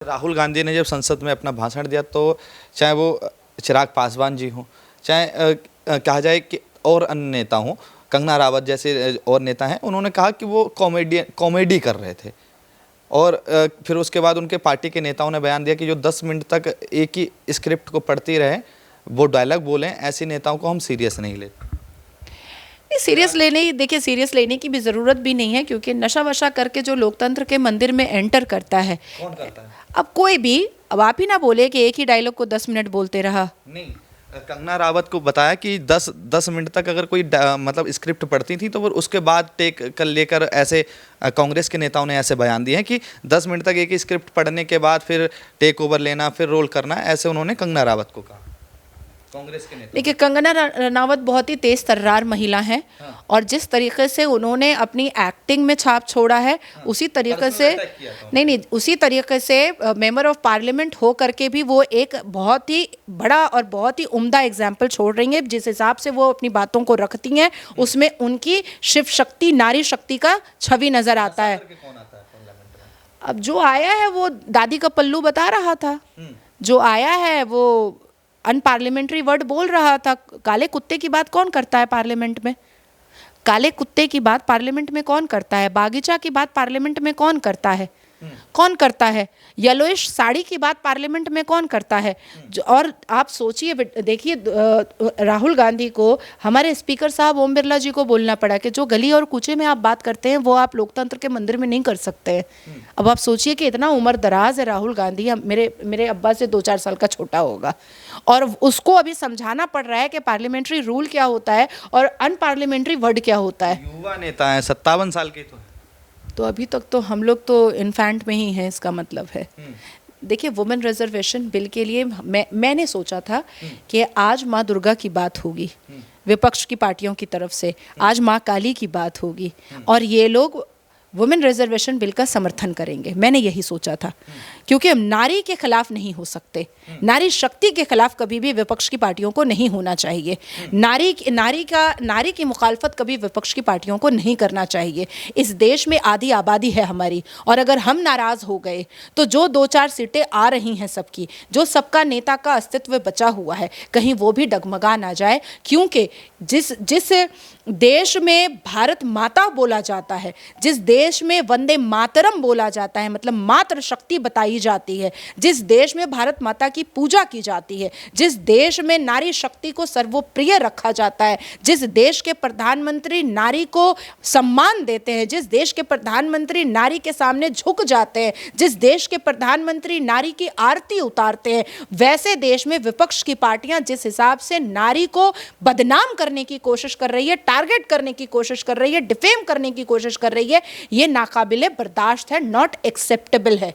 राहुल गांधी ने जब संसद में अपना भाषण दिया तो चाहे वो चिराग पासवान जी हों, चाहे कहा जाए कि और अन्य नेता हों, कंगना रावत जैसे और नेता हैं, उन्होंने कहा कि वो कॉमेडी कर रहे थे। और फिर उसके बाद उनके पार्टी के नेताओं ने बयान दिया कि जो 10 मिनट तक एक ही स्क्रिप्ट को पढ़ती रहे, वो डायलॉग बोलें, ऐसे नेताओं को हम सीरियस नहीं लेते। सीरियस लेने देखिए सीरियस लेने की भी ज़रूरत भी नहीं है, क्योंकि नशा वशा करके जो लोकतंत्र के मंदिर में एंटर करता है, कौन करता है? अब कोई भी, अब आप ही ना बोले कि एक ही डायलॉग को 10 मिनट बोलते रहा। नहीं, कंगना रावत को बताया कि 10 मिनट तक अगर कोई मतलब स्क्रिप्ट पढ़ती थी तो वो उसके बाद टेक कर लेकर ऐसे कांग्रेस के नेताओं ने ऐसे बयान दिए हैं कि 10 मिनट तक एक ही स्क्रिप्ट पढ़ने के बाद फिर टेक ओवर लेना, फिर रोल करना, ऐसे उन्होंने कंगना रावत को कहा, कांग्रेस के नेता। देखिए कंगना रनावत बहुत ही तेज तर्रार महिला हैं। हाँ। और जिस तरीके से उन्होंने अपनी एक्टिंग में छाप छोड़ा है, हाँ। उसी तरीके से नहीं, उसी तरीके से मेंबर ऑफ पार्लियामेंट हो करके भी वो एक बहुत ही बड़ा और बहुत ही उम्दा एग्जाम्पल छोड़ रही हैं। जिस हिसाब से वो अपनी बातों को रखती हैं, उसमें उनकी शिव शक्ति, नारी शक्ति का छवि नजर आता है। अब जो आया है वो दादी का पल्लू बता रहा था, जो आया है वो अनपार्लियामेंट्री वर्ड बोल रहा था। काले कुत्ते की बात कौन करता है पार्लियामेंट में? काले कुत्ते की बात पार्लियामेंट में कौन करता है? बागीचा की बात पार्लियामेंट में कौन करता है? कौन करता है? येलोइश साड़ी की बात पार्लियामेंट में कौन करता है? और आप सोचिए, देखिए राहुल गांधी को हमारे स्पीकर साहब ओम बिरला जी को बोलना पड़ा कि जो गली और कूचे में आप बात करते हैं वो आप लोकतंत्र के मंदिर में नहीं कर सकते हैं। अब आप सोचिए कि इतना उम्र दराज है राहुल गांधी, मेरे अब्बा से 2-4 साल का छोटा होगा, और उसको अभी समझाना पड़ रहा है कि पार्लियामेंट्री रूल क्या होता है और अनपार्लियामेंट्री वर्ड क्या होता है। युवा नेता है, 57 साल के तो अभी तक तो हम लोग तो इन्फेंट में ही हैं, इसका मतलब है। देखिए वुमेन रिजर्वेशन बिल के लिए मैंने सोचा था कि आज माँ दुर्गा की बात होगी विपक्ष की पार्टियों की तरफ से, आज माँ काली की बात होगी और ये लोग वुमेन रिजर्वेशन बिल का समर्थन करेंगे। मैंने यही सोचा था, क्योंकि हम नारी के खिलाफ नहीं हो सकते, नारी शक्ति के खिलाफ कभी भी विपक्ष की पार्टियों को नहीं होना चाहिए। नारी की मुखालफत कभी विपक्ष की पार्टियों को नहीं करना चाहिए। इस देश में आधी आबादी है हमारी, और अगर हम नाराज हो गए तो जो 2-4 सीटें आ रही हैं सबकी, जो सबका नेता का अस्तित्व बचा हुआ है, कहीं वो भी डगमगा ना जाए। क्योंकि जिस देश में भारत माता बोला जाता है, जिस देश में वंदे मातरम बोला जाता है, मतलब मातृ शक्ति बताई जाती है, जिस देश में भारत माता की पूजा की जाती है, जिस देश में नारी शक्ति को सर्वोप्रिय रखा जाता है, जिस देश के प्रधानमंत्री नारी को सम्मान देते हैं, जिस देश के प्रधानमंत्री नारी के सामने झुक जाते हैं, जिस देश के प्रधानमंत्री नारी की आरती उतारते हैं, वैसे देश में विपक्ष की पार्टियां जिस हिसाब से नारी को बदनाम करने की कोशिश कर रही है, टारगेट करने की कोशिश कर रही है, डिफेम करने की कोशिश कर रही है, ये नाकाबिले बर्दाश्त है, नॉट एक्सेप्टेबल है।